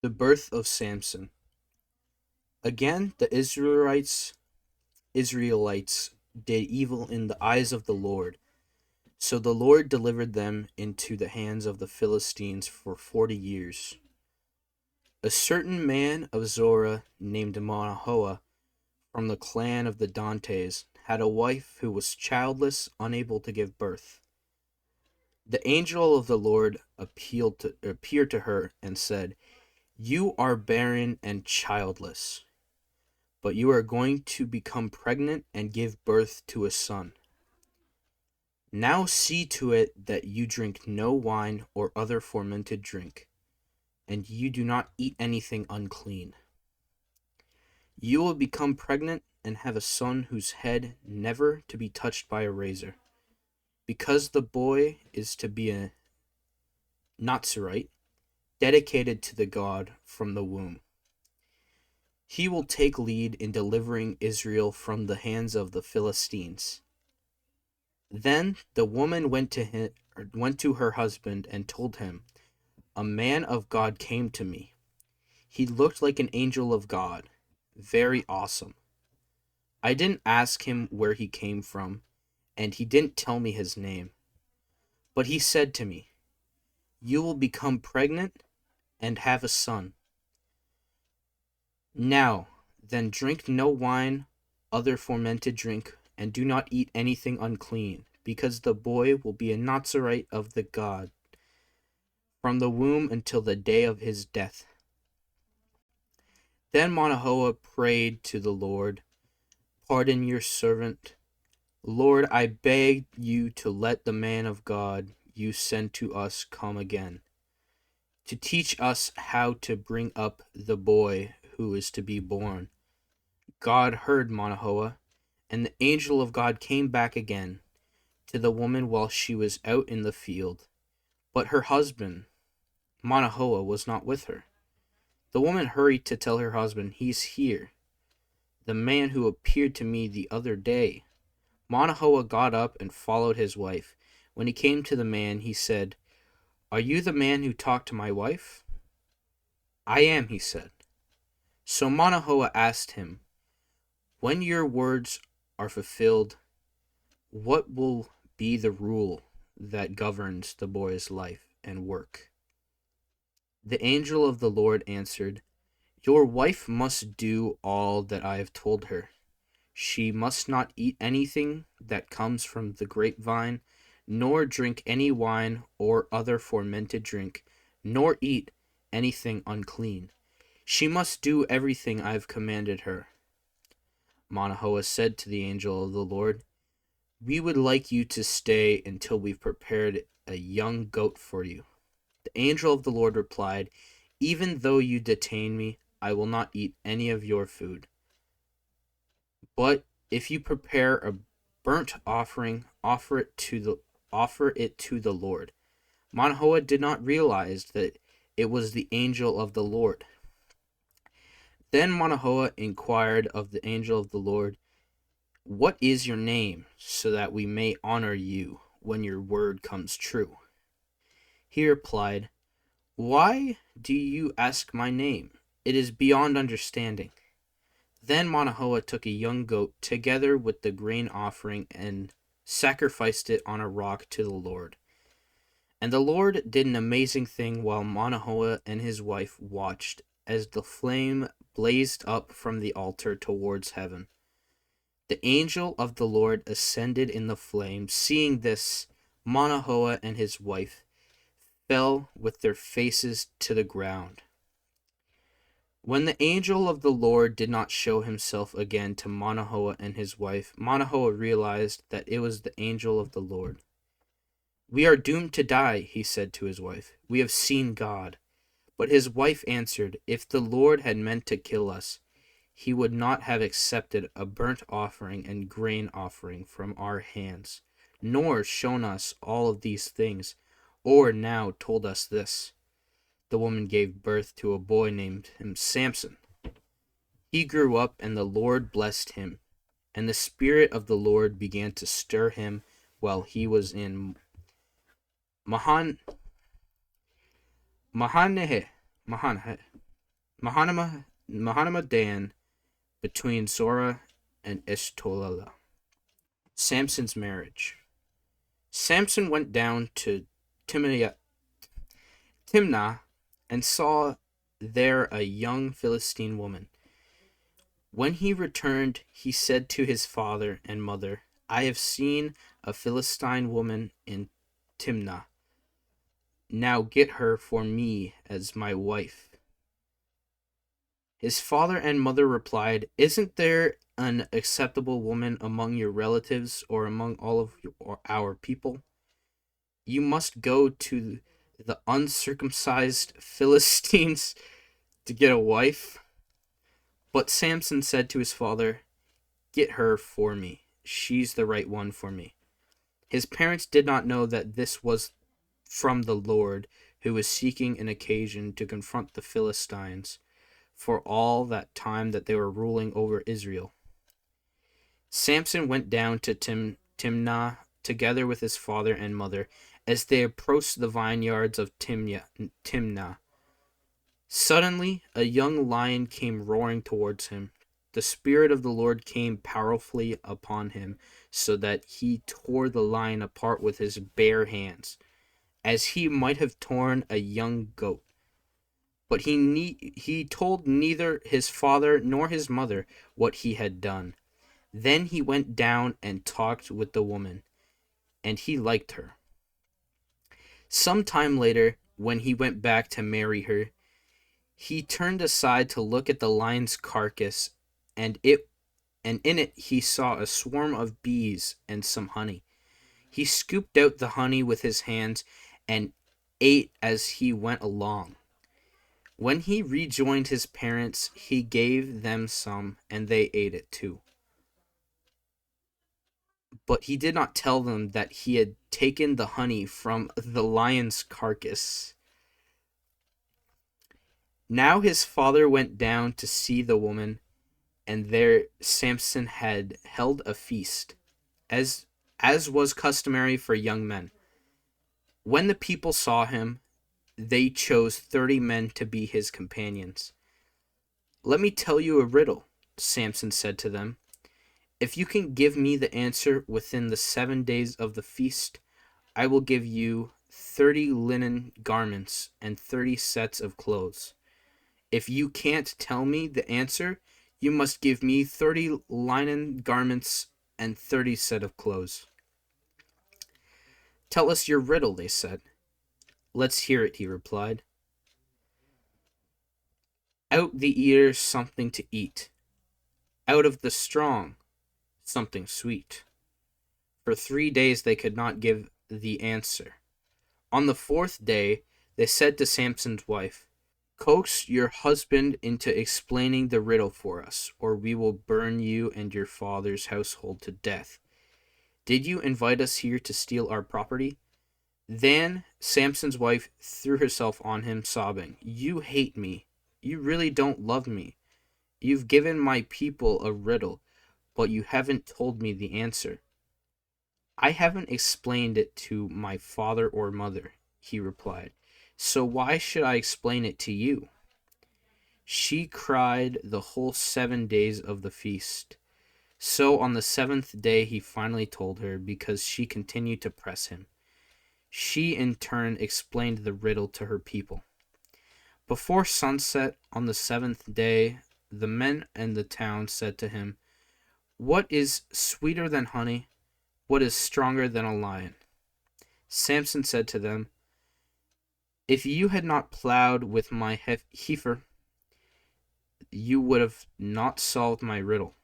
The birth of Samson. Again, the Israelites did evil in the eyes of the Lord. So the Lord delivered them into the hands of the Philistines for 40 years. A certain man of Zorah named Manoah from the clan of the Dantes had a wife who was childless, unable to give birth. The angel of the Lord appeared to her and said, "You are barren and childless, but you are going to become pregnant and give birth to a son. Now see to it that you drink no wine or other fermented drink, and you do not eat anything unclean. You will become pregnant and have a son whose head never to be touched by a razor, because the boy is to be a Nazarite, dedicated to the God from the womb. He will take lead in delivering Israel from the hands of the Philistines." Then the woman went to her husband and told him, "A man of God came to me. He looked like an angel of God, very awesome. I didn't ask him where he came from, and he didn't tell me his name. But he said to me, 'You will become pregnant and have a son. Now, then drink no wine, other fermented drink, and do not eat anything unclean, because the boy will be a Nazarite of the God from the womb until the day of his death.' Then Manoah prayed to the Lord, 'Pardon your servant. Lord, I beg you to let the man of God you sent to us come again, to teach us how to bring up the boy who is to be born.' God heard Manoah, and the angel of God came back again to the woman while she was out in the field. But her husband, Manoah, was not with her. The woman hurried to tell her husband, 'He's here, the man who appeared to me the other day.' Manoah got up and followed his wife. When he came to the man, he said, 'Are you the man who talked to my wife?' 'I am,' he said. So Manoah asked him, 'When your words are fulfilled, what will be the rule that governs the boy's life and work?' The angel of the Lord answered, 'Your wife must do all that I have told her. She must not eat anything that comes from the grapevine, nor drink any wine or other fermented drink, nor eat anything unclean. She must do everything I have commanded her.' Manoah said to the angel of the Lord, 'We would like you to stay until we've prepared a young goat for you.' The angel of the Lord replied, 'Even though you detain me, I will not eat any of your food. But if you prepare a burnt offering, offer it to the Lord.' Manoah did not realize that it was the angel of the Lord. Then Manoah inquired of the angel of the Lord, 'What is your name, so that we may honor you when your word comes true?' He replied, 'Why do you ask my name? It is beyond understanding.' Then Manoah took a young goat together with the grain offering and sacrificed it on a rock to the Lord. And the Lord did an amazing thing while Manoah and his wife watched, as the flame blazed up from the altar towards heaven. The angel of the Lord ascended in the flame. Seeing this, Manoah and his wife fell with their faces to the ground. When the angel of the Lord did not show himself again to Manoah and his wife, Manoah realized that it was the angel of the Lord. 'We are doomed to die,' he said to his wife. 'We have seen God.' But his wife answered, 'If the Lord had meant to kill us, he would not have accepted a burnt offering and grain offering from our hands, nor shown us all of these things, or now told us this.' The woman gave birth to a boy named him Samson. He grew up, and the Lord blessed him, and the Spirit of the Lord began to stir him while he was in Mahan Mahanahe. Mahanadan between Zorah and Eshtola. Samson's marriage. Samson went down to Timnah, Timnah and saw there a young Philistine woman. When he returned, he said to his father and mother, I have seen a Philistine woman in Timnah. Now get her for me as my wife. His father and mother replied, Isn't there an acceptable woman among your relatives or among all of our people? You must go to the uncircumcised Philistines to get a wife. But Samson said to his father, Get her for me. She's the right one for me. His parents did not know that this was from the Lord, who was seeking an occasion to confront the Philistines for all that time that they were ruling over Israel. Samson went down to Timnah together with his father and mother as they approached the vineyards of Timnah. Suddenly, a young lion came roaring towards him. The Spirit of the Lord came powerfully upon him, so that he tore the lion apart with his bare hands, as he might have torn a young goat. But he told neither his father nor his mother what he had done. Then he went down and talked with the woman, and he liked her. Some time later, when he went back to marry her, he turned aside to look at the lion's carcass, and in it he saw a swarm of bees and some honey. He scooped out the honey with his hands and ate as he went along. When he rejoined his parents, he gave them some, and they ate it too. But he did not tell them that he had taken the honey from the lion's carcass. Now his father went down to see the woman, and there Samson had held a feast, as was customary for young men. When the people saw him, they chose 30 men to be his companions. Let me tell you a riddle, Samson said to them. If you can give me the answer within the 7 days of the feast, I will give you 30 linen garments and 30 sets of clothes. If you can't tell me the answer, you must give me 30 linen garments and 30 set of clothes. Tell us your riddle, they said. Let's hear it, he replied. Out the ears something to eat. Out of the strong something sweet. For 3 days they could not give the answer. On the 4th day, they said to Samson's wife, Coax your husband into explaining the riddle for us, or we will burn you and your father's household to death. Did you invite us here to steal our property? Then Samson's wife threw herself on him, sobbing, You hate me. You really don't love me. You've given my people a riddle, but you haven't told me the answer. I haven't explained it to my father or mother, he replied. So why should I explain it to you? She cried the whole 7 days of the feast. So on the 7th day he finally told her, because she continued to press him. She in turn explained the riddle to her people. Before sunset on the 7th day, the men in the town said to him, What is sweeter than honey? What is stronger than a lion? Samson said to them, If you had not plowed with my heifer, you would have not solved my riddle.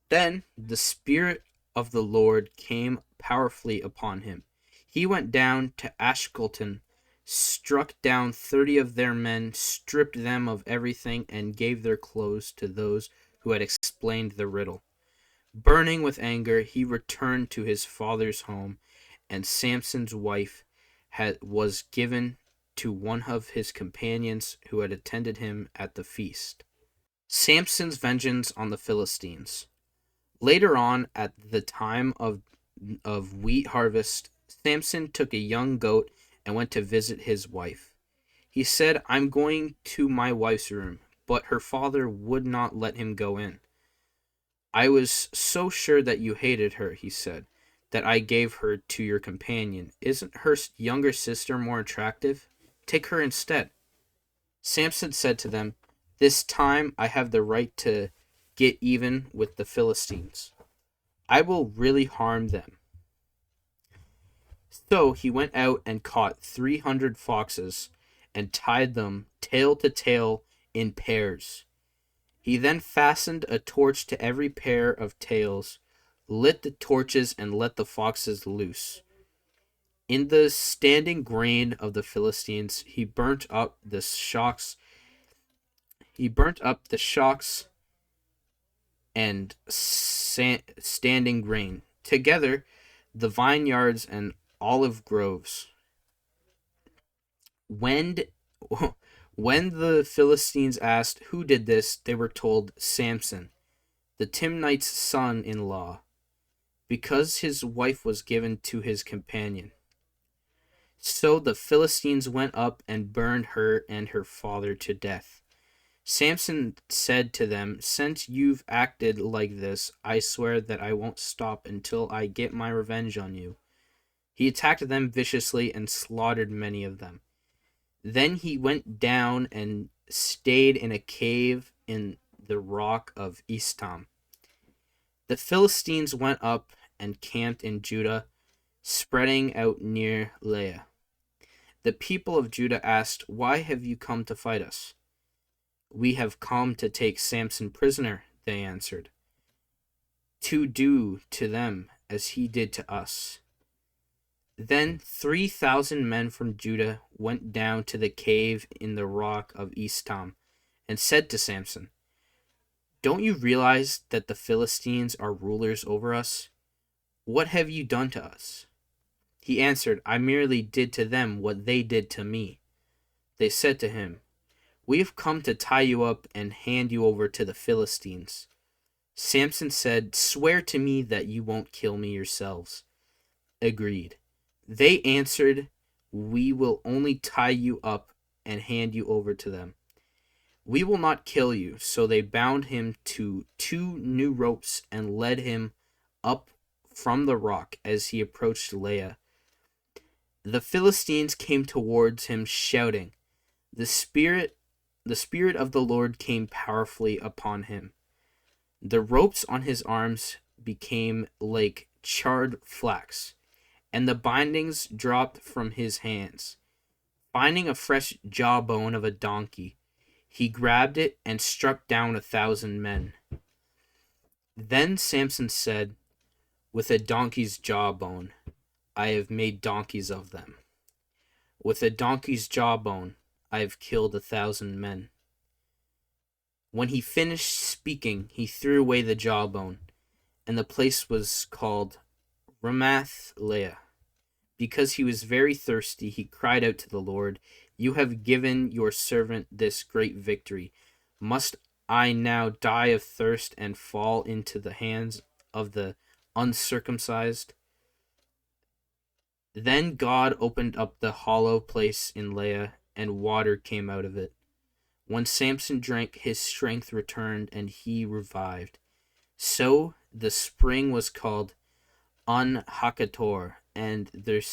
Then the Spirit of the Lord came powerfully upon him. He went down to Ashkelon, struck down 30 of their men, stripped them of everything, and gave their clothes to those who had explained the riddle. Burning with anger, he returned to his father's home, and Samson's wife was given to one of his companions who had attended him at the feast. Samson's vengeance on the Philistines. Later on, at the time of wheat harvest, Samson took a young goat and went to visit his wife. He said, "I'm going to my wife's room," but her father would not let him go in. "I was so sure that you hated her," he said, "that I gave her to your companion. Isn't her younger sister more attractive? Take her instead." Samson said to them, "This time I have the right to get even with the Philistines. I will really harm them." So he went out and caught 300 foxes and tied them tail to tail in pairs. He then fastened a torch to every pair of tails, lit the torches, and let the foxes loose. In the standing grain of the Philistines, he burnt up the shocks. He burnt up the shocks and standing grain, together the vineyards and olive groves. When when the Philistines asked who did this, they were told, "Samson, the Timnite's son-in-law, because his wife was given to his companion." So the Philistines went up and burned her and her father to death. Samson said to them, "Since you've acted like this, I swear that I won't stop until I get my revenge on you." He attacked them viciously and slaughtered many of them. Then he went down and stayed in a cave in the rock of Etam. The Philistines went up and camped in Judah, spreading out near Leah. The people of Judah asked, "Why have you come to fight us?" "We have come to take Samson prisoner," they answered, "to do to them as he did to us." Then 3,000 men from Judah went down to the cave in the rock of Etam and said to Samson, "Don't you realize that the Philistines are rulers over us? What have you done to us?" He answered, "I merely did to them what they did to me." They said to him, "We have come to tie you up and hand you over to the Philistines." Samson said, "Swear to me that you won't kill me yourselves." Agreed. They answered, "We will only tie you up and hand you over to them. We will not kill you." So they bound him to 2 new ropes and led him up from the rock as he approached Leah. The Philistines came towards him shouting. The Spirit of the Lord came powerfully upon him. The ropes on his arms became like charred flax, and the bindings dropped from his hands. Finding a fresh jawbone of a donkey, he grabbed it and struck down 1,000 men. Then Samson said, "With a donkey's jawbone, I have made donkeys of them. With a donkey's jawbone, I have killed 1,000 men." When he finished speaking, he threw away the jawbone, and the place was called Ramath Leah. Because he was very thirsty, he cried out to the Lord, "You have given your servant this great victory. Must I now die of thirst and fall into the hands of the uncircumcised?" Then God opened up the hollow place in Leah, and water came out of it. When Samson drank, his strength returned, and he revived. So the spring was called Un-Hakator, and is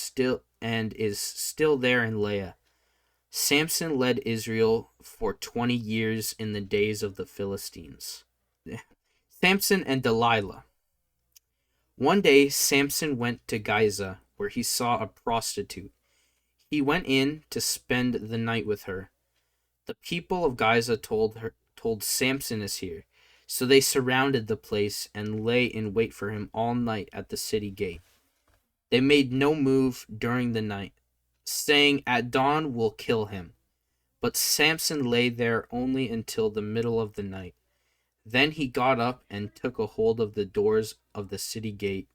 still there in Leah. Samson led Israel for 20 years in the days of the Philistines. Samson and Delilah. One day Samson went to Giza, where he saw a prostitute. He went in to spend the night with her. The people of Giza told Samson is here. So they surrounded the place and lay in wait for him all night at the city gate. They made no move during the night, saying, "At dawn we'll kill him." But Samson lay there only until the middle of the night. Then he got up and took a hold of the doors of the city gate,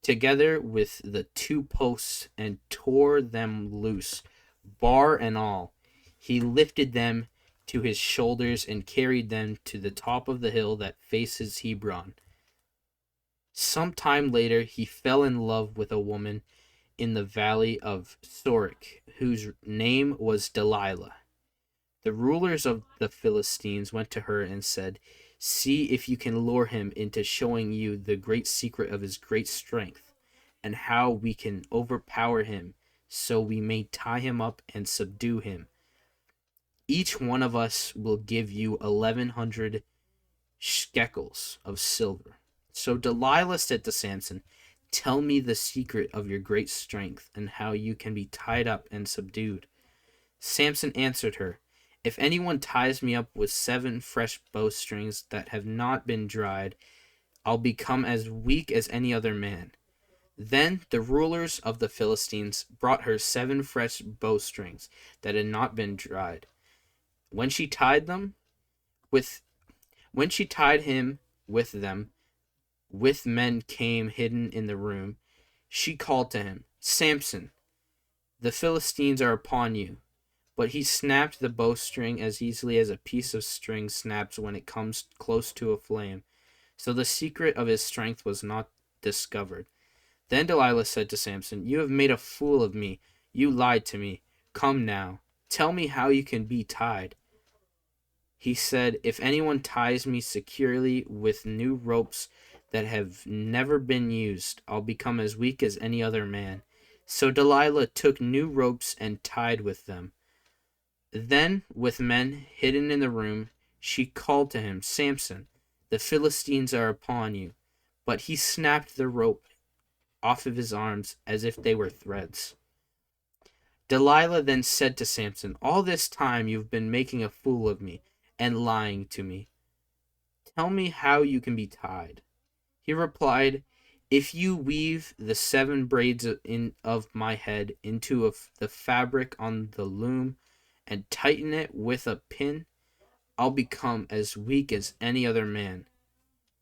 together with the 2 posts, and tore them loose, bar and all. He lifted them to his shoulders and carried them to the top of the hill that faces Hebron. Some time later he fell in love with a woman in the valley of Sorek, whose name was Delilah. The rulers of the Philistines went to her and said, "See if you can lure him into showing you the great secret of his great strength, and how we can overpower him, so we may tie him up and subdue him. Each one of us will give you 1,100 shekels of silver." So Delilah said to Samson, "Tell me the secret of your great strength, and how you can be tied up and subdued." Samson answered her, "If anyone ties me up with 7 fresh bowstrings that have not been dried, I'll become as weak as any other man." Then the rulers of the Philistines brought her 7 fresh bowstrings that had not been dried. When she tied with when she tied him with them, with men came hidden in the room, she called to him, "Samson, the Philistines are upon you." But he snapped the bowstring as easily as a piece of string snaps when it comes close to a flame. So the secret of his strength was not discovered. Then Delilah said to Samson, "You have made a fool of me. You lied to me. Come now, tell me how you can be tied." He said, "If anyone ties me securely with new ropes that have never been used, I'll become as weak as any other man." So Delilah took new ropes and tied with them. Then, with men hidden in the room, she called to him, "Samson, the Philistines are upon you." But he snapped the rope off of his arms as if they were threads. Delilah then said to Samson, "All this time you've been making a fool of me and lying to me. Tell me how you can be tied." He replied, "If you weave the 7 braids of my head into the fabric on the loom and tighten it with a pin, I'll become as weak as any other man."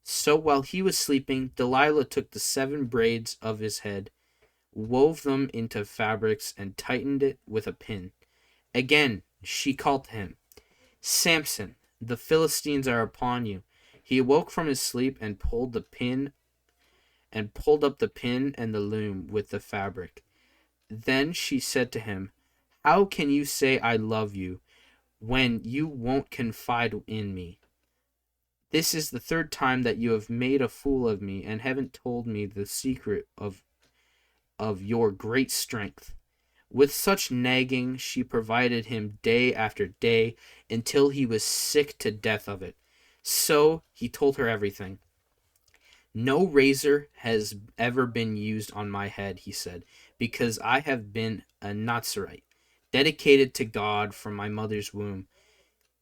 So while he was sleeping, Delilah took the 7 braids of his head, wove them into fabrics, and tightened it with a pin. Again she called to him, "Samson, the Philistines are upon you." He awoke from his sleep and pulled up the pin and the loom with the fabric. Then she said to him, "How can you say I love you when you won't confide in me? This is the 3rd time that you have made a fool of me and haven't told me the secret of your great strength." With such nagging, she provided him day after day until he was sick to death of it. So he told her everything. "No razor has ever been used on my head," he said, "because I have been a Nazarite, dedicated to God from my mother's womb.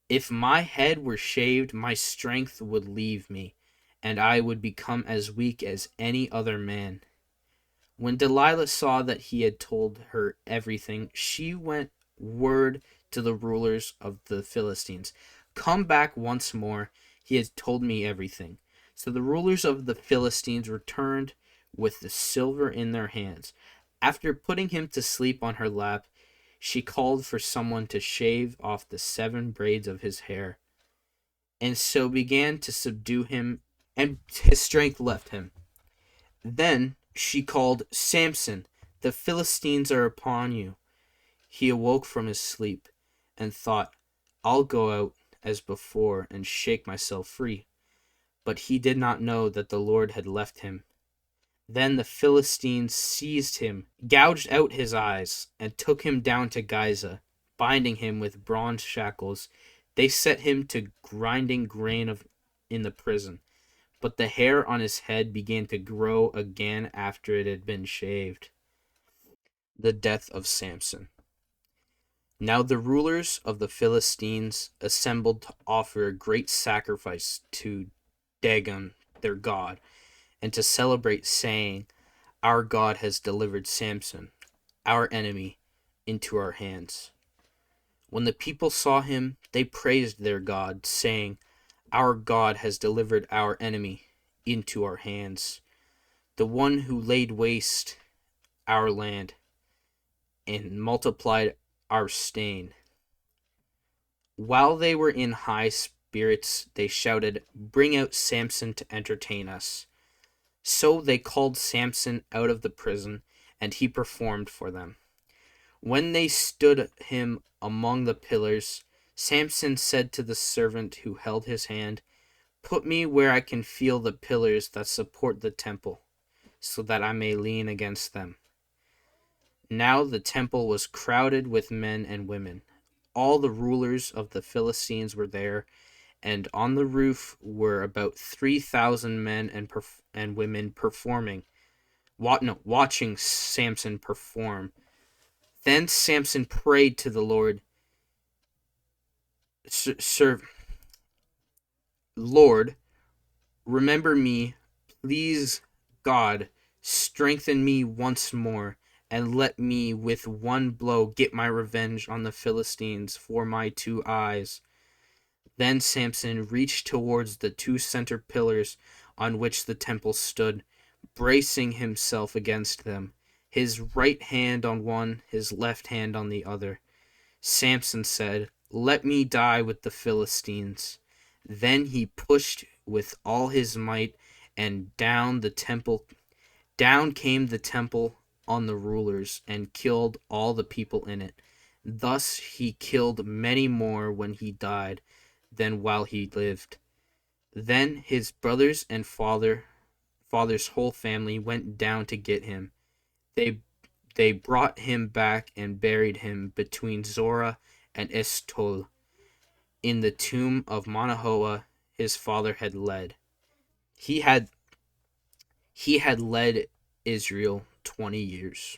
If my head were shaved, my strength would leave me, and I would become as weak as any other man." When Delilah saw that he had told her everything, she went word to the rulers of the Philistines, "Come back once more. He has told me everything." So the rulers of the Philistines returned with the silver in their hands. After putting him to sleep on her lap, she called for someone to shave off the 7 braids of his hair, and so began to subdue him, and his strength left him. Then she called, "Samson, the Philistines are upon you." He awoke from his sleep and thought, "I'll go out as before and shake myself free." But he did not know that the Lord had left him. Then the Philistines seized him, gouged out his eyes, and took him down to Giza. Binding him with bronze shackles, they set him to grinding grain in the prison. But the hair on his head began to grow again after it had been shaved. The death of Samson. Now the rulers of the Philistines assembled to offer a great sacrifice to Dagon, their god, and to celebrate, saying, "Our God has delivered Samson, our enemy, into our hands." When the people saw him, they praised their God, saying, "Our God has delivered our enemy into our hands, the one who laid waste our land and multiplied our stain." While they were in high spirits, they shouted, "Bring out Samson to entertain us." So they called Samson out of the prison and he performed for them. When they stood him among the pillars, Samson said to the servant who held his hand, "Put me where I can feel the pillars that support the temple, so that I may lean against them." Now the temple was crowded with men and women. All the rulers of the Philistines were there, and on the roof were about 3,000 men and women watching Samson perform. Then Samson prayed to the Lord, "Sir, Lord, remember me, please God, strengthen me once more, and let me with one blow get my revenge on the Philistines for my 2 eyes." Then Samson reached towards the 2 center pillars on which the temple stood, bracing himself against them, his right hand on one, his left hand on the other. Samson said, "Let me die with the Philistines." Then he pushed with all his might, and down came the temple on the rulers, and killed all the people in it. Thus he killed many more when he died than while he lived. Then his brothers and father's whole family went down to get him. They they brought him back and buried him between Zorah and Eshtaol in the tomb of Manoah his father had led. He had led Israel 20 years.